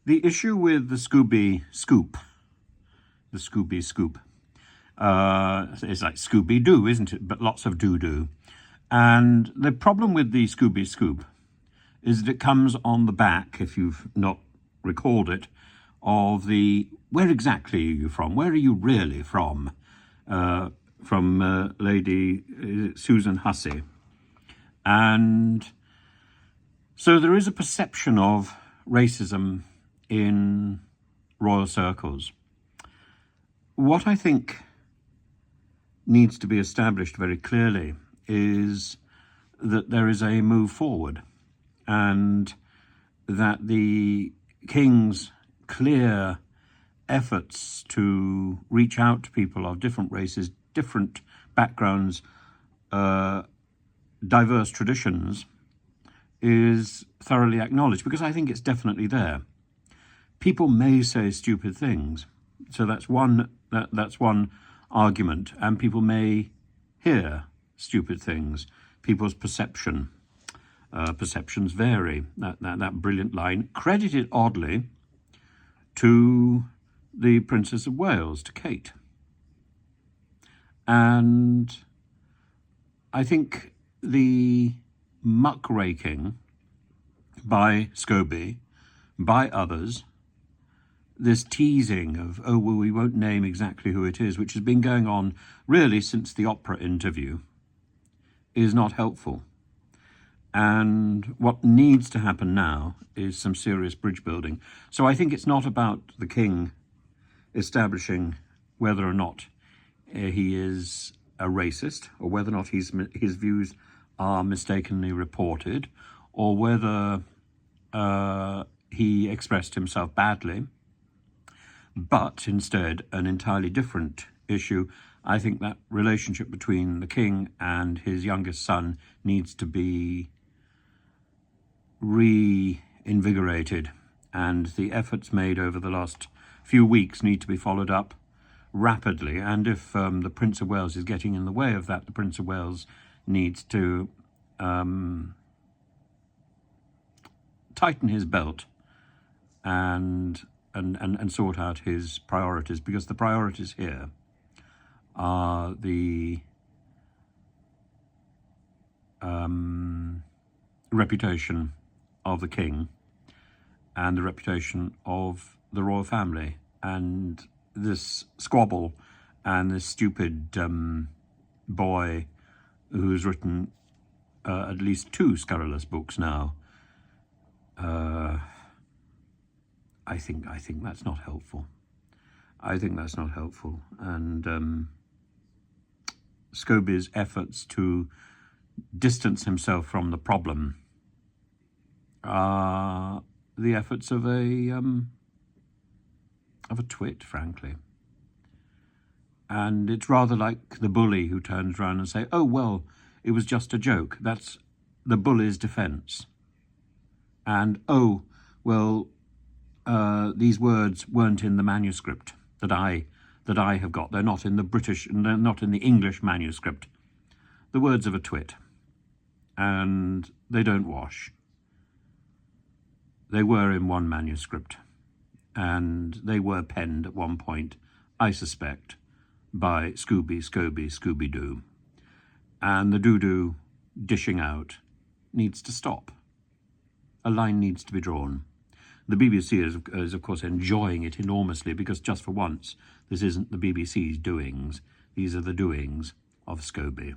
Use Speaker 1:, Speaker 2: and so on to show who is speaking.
Speaker 1: The issue with the Scobie scoop, the Scobie scoop, it's like Scooby-Doo, isn't it? But lots of doo-doo. And the problem with the Scobie scoop is that it comes on the back, if you've not recalled it, of the, where exactly are you from? Where are you really from? From Lady Susan Hussey. And so there is a perception of racism in royal circles. What I think needs to be established very clearly is that there is a move forward, and that the King's clear efforts to reach out to people of different races, different backgrounds, diverse traditions, is thoroughly acknowledged, because I think it's definitely there. People may say stupid things, so that's one argument, and people may hear stupid things. People's perceptions vary. That brilliant line, credited oddly to the Princess of Wales, to Kate. And I think the muckraking by Scobie, by others, this teasing of, oh, well, we won't name exactly who it is, which has been going on really since the opera interview, is not helpful. And what needs to happen now is some serious bridge building. So I think it's not about the King establishing whether or not he is a racist, or whether or not his views are mistakenly reported, or whether he expressed himself badly, but instead an entirely different issue. I think that relationship between the King and his youngest son needs to be reinvigorated, and the efforts made over the last few weeks need to be followed up rapidly. And if the Prince of Wales is getting in the way of that, the Prince of Wales needs to tighten his belt and sort out his priorities, because the priorities here are the reputation of the King and the reputation of the royal family. And this squabble and this stupid boy who's written at least 2 scurrilous books now, I think that's not helpful. I think that's not helpful. And Scobie's efforts to distance himself from the problem are the efforts of a twit, frankly. And it's rather like the bully who turns around and say, oh, well, it was just a joke. That's the bully's defense. And, oh, well, these words weren't in the manuscript that I have got. They're not in the British, and they're not in the English manuscript. The words of a twit. And they don't wash. They were in one manuscript, and they were penned at one point, I suspect, by Scooby-Doo. And the doo-doo dishing out needs to stop. A line needs to be drawn. The BBC is, of course, enjoying it enormously, because just for once, this isn't the BBC's doings. These are the doings of Scobie.